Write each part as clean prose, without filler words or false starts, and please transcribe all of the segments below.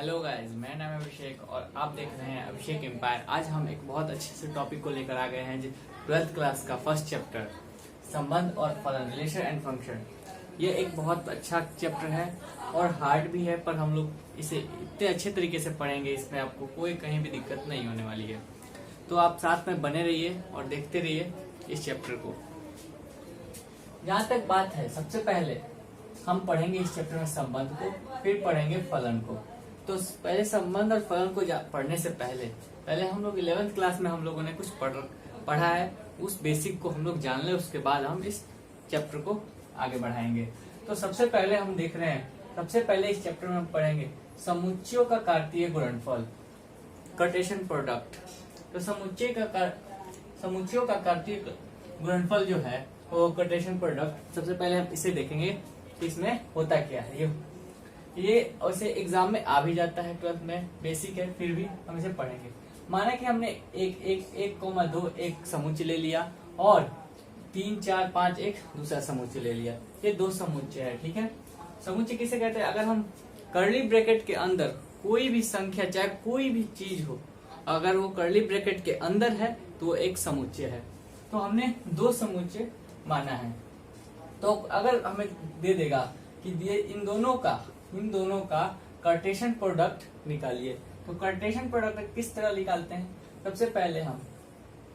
Hello guys, मेरा नाम है अभिषेक और आप देख रहे हैं अभिषेक एम्पायर। आज हम एक बहुत अच्छे से टॉपिक को लेकर आ गए हैं जो 12th क्लास का फर्स्ट चैप्टर संबंध और फलन, रिलेशन एंड फंक्शन। ये एक बहुत अच्छा चैप्टर है और हार्ड भी है, पर हम लोग इसे इतने अच्छे तरीके से पढ़ेंगे, इसमें आपको कोई कहीं भी दिक्कत नहीं होने वाली है। तो आप साथ में बने रहिए और देखते रहिए इस चैप्टर को। जहाँ तक बात है, सबसे पहले हम पढ़ेंगे इस चैप्टर में संबंध को, फिर पढ़ेंगे फलन को। तो पहले संबंध और फलन को पढ़ने से पहले हम लोग 11th क्लास में हम लोगों ने कुछ पढ़ा है, उस बेसिक को हम लोग जान ले, उसके बाद हम इस चैप्टर को आगे बढ़ाएंगे। तो सबसे पहले हम देख रहे हैं, सबसे पहले इस चैप्टर में हम पढ़ेंगे समुच्चयों का कार्तीय गुणनफल, कार्टेशियन प्रोडक्ट। तो समुच्चयों का कार्तीय गुणनफल जो है वो कार्टेशियन प्रोडक्ट, सबसे पहले हम इसे देखेंगे इसमें होता क्या है। ये वैसे एग्जाम में आ भी जाता है, 12th में बेसिक है, फिर भी हम इसे पढ़ेंगे। माना कि हमने 1,2 एक समुच्चय ले लिया और 3, 4, 5 एक दूसरा समुच्चय ले लिया। ये दो समुच्चय है, ठीक है। समुच्चय किसे कहते हैं? अगर हम कर्ली ब्रैकेट के अंदर कोई भी संख्या, चाहे कोई भी चीज हो, अगर वो कर्ली ब्रैकेट के अंदर है तो वो एक समुच्चय है। तो हमने दो समुच्चय माना है। तो अगर हमें दे देगा कि इन दोनों का कार्टेशियन प्रोडक्ट निकालिए, तो कार्टेशियन प्रोडक्ट किस तरह निकालते हैं? सबसे पहले हम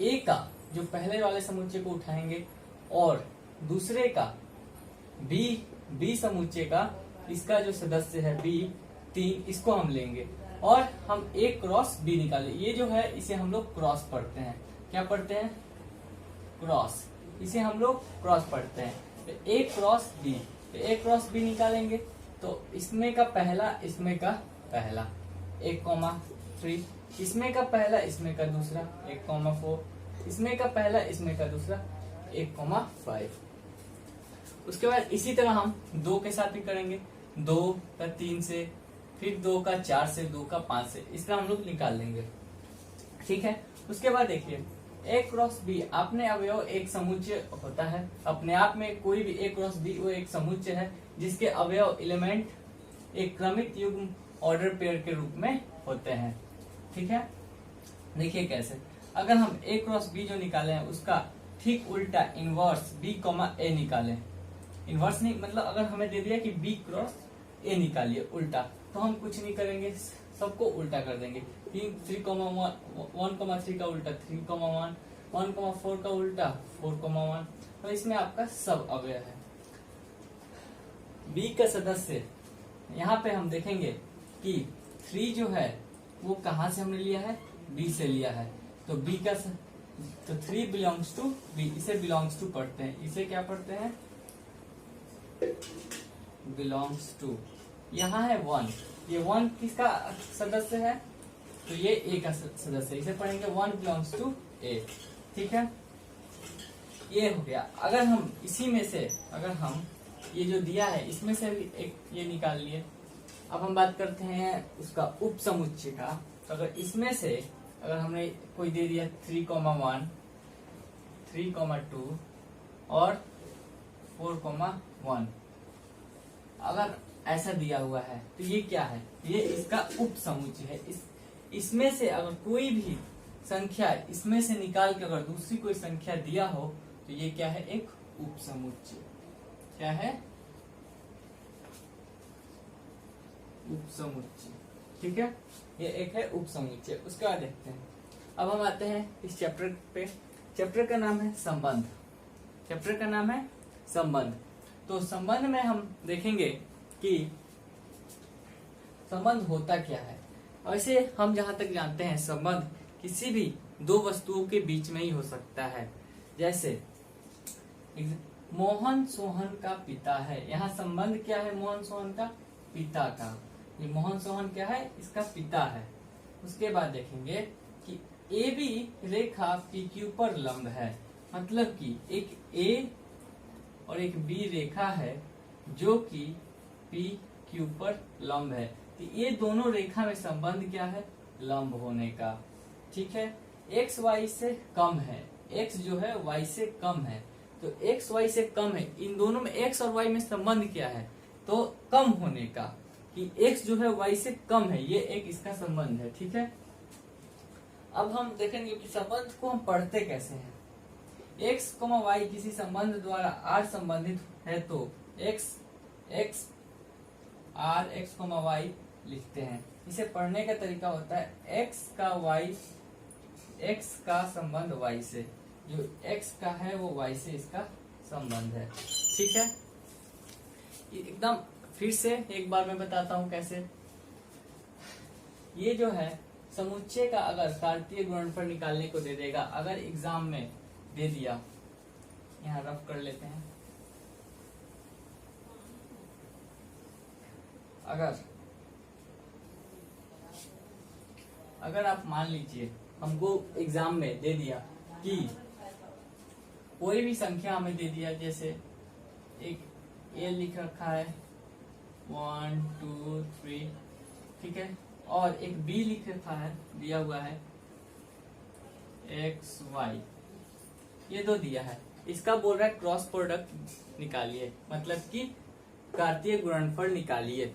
ए का, जो पहले वाले समुच्चय को उठाएंगे, और दूसरे का बी समुच्चय का, इसका जो सदस्य है बी 3, इसको हम लेंगे और हम ए क्रॉस बी निकालें। ये जो है इसे हम लोग क्रॉस पढ़ते हैं। क्या पढ़ते हैं? क्रॉस। इसे हम लोग क्रॉस पढ़ते हैं। तो ए क्रॉस बी निकालेंगे, तो इसमें का पहला, इसमें का पहला 1,3, इसमें का पहला, इसमें का दूसरा 1,4, इसमें का पहला, इसमें का दूसरा 1,5। उसके बाद इसी तरह हम 2 के साथ भी करेंगे, 2 का 3 से, फिर 2 का 4 से, 2 का 5 से, इस तरह हम लोग निकाल लेंगे, ठीक है। उसके बाद देखिए ए क्रॉस बी, अपने अवयव एक समुच्चय होता है, अपने आप में कोई भी ए क्रॉस बी वो एक समुच्चय है जिसके अवयव एलिमेंट एक क्रमिक युग्म ऑर्डर पेयर के रूप में होते हैं, ठीक है। देखिए कैसे, अगर हम ए क्रॉस बी जो निकाले हैं उसका ठीक उल्टा इनवर्स बी कॉमा ए निकालें, इनवर्स नहीं मतलब अगर हमें दे दिया कि बी क्रॉस ए निकालिए उल्टा, तो हम कुछ नहीं करेंगे, सबको उल्टा कर देंगे। 3,3 का उल्टा 3,1, 1,4 का उल्टा 4,1, तो इसमें आपका सब अवयव है। बी का सदस्य, यहाँ पे हम देखेंगे कि 3 जो है वो कहाँ से हमने लिया है? बी से लिया है। तो बी का तो 3 बिलोंग्स टू बी, इसे बिलोंग्स टू पढ़ते हैं। इसे क्या पढ़ते हैं? Belongs to. यहाँ है 1, ये 1 किसका सदस्य है? तो ये ए का सदस्य, इसे पढ़ेंगे 1 बिलोंग्स टू ए, ठीक है। ये हो गया। अगर हम इसी में से, अगर हम ये जो दिया है इसमें से भी एक ये निकाल लिए। अब हम बात करते हैं उसका उप समुच्चय का। तो अगर इसमें से अगर हमने कोई दे दिया 3,1, 3,2 और 4,1, अगर ऐसा दिया हुआ है तो ये क्या है? ये इसका उप समुच्चय है। इसमें से अगर कोई भी संख्या इसमें से निकाल के अगर दूसरी कोई संख्या दिया हो तो ये क्या है? एक उप समुच्चय। क्या है? उप समुच्चय, ठीक है। ये एक है उप समुच्चय। उसके बाद देखते हैं, अब हम आते हैं इस चैप्टर पे। चैप्टर का नाम है संबंध। चैप्टर का नाम है संबंध। तो संबंध में हम देखेंगे कि संबंध होता क्या है। वैसे हम जहां तक जानते हैं, संबंध किसी भी दो वस्तुओं के बीच में ही हो सकता है। जैसे मोहन सोहन का पिता है, यहाँ संबंध क्या है? मोहन सोहन का पिता का। ये मोहन सोहन क्या है? इसका पिता है। उसके बाद देखेंगे कि ए बी रेखा पी क्यू पर लंब है, मतलब कि एक ए और एक बी रेखा है जो कि पी क्यू पर लंब है। तो ये दोनों रेखा में संबंध क्या है? लंब होने का, ठीक है। एक्स वाई से कम है, एक्स जो है वाई से कम है, तो एक्स वाई से कम है। इन दोनों में एक्स और वाई में संबंध क्या है? तो कम होने का। कि x जो है y से कम है, ये एक इसका संबंध है। ठीक है, अब हम देखेंगे कि संबंध को हम पढ़ते कैसे हैं। x, y किसी संबंध द्वारा r संबंधित है तो x r x, y लिखते हैं। इसे पढ़ने का तरीका होता है x का संबंध y से, जो x का है वो y से इसका संबंध है। ठीक है, एकदम फिर से एक बार मैं बताता हूं कैसे। ये जो है समुच्चय का अगर कार्तीय गुणनफल निकालने को दे देगा, अगर एग्जाम में दे दिया, यहाँ रफ कर लेते हैं, अगर आप मान लीजिए हमको एग्जाम में दे दिया कि कोई भी संख्या हमें दे दिया, जैसे एक ए लिख रखा है 1 2 3, ठीक है, और एक बी लिख रखा है, दिया हुआ है एक्स वाई, ये दो दिया है। इसका बोल रहा है क्रॉस प्रोडक्ट निकालिए, मतलब कि कार्तीय गुणनफल निकालिए।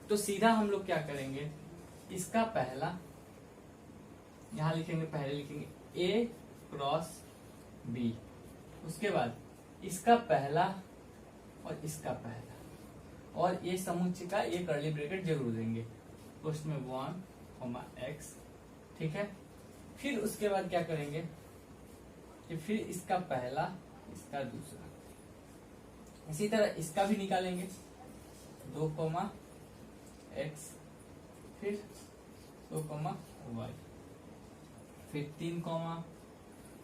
तो सीधा हम लोग क्या करेंगे, इसका पहला यहां लिखेंगे, पहले लिखेंगे ए क्रॉस बी, उसके बाद इसका पहला और इसका पहला, और ये समुच्चय का ये कर्ली ब्रैकेट जरूर देंगे, उसमें 1 x, ठीक है। फिर उसके बाद क्या करेंगे कि फिर इसका पहला इसका दूसरा, इसी तरह इसका भी निकालेंगे 2 x, फिर 2 y, फिर 3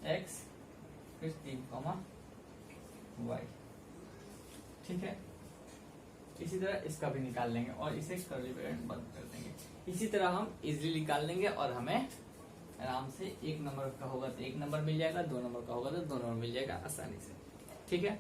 x, फिर 3 y, ठीक है। इसी तरह इसका भी निकाल लेंगे और इसे कर्ली ब्रैकेट बंद कर देंगे। इसी तरह हम इजीली निकाल लेंगे और हमें आराम से 1 नंबर का होगा तो 1 नंबर मिल जाएगा, 2 नंबर का होगा तो 2 नंबर मिल जाएगा आसानी से, ठीक है।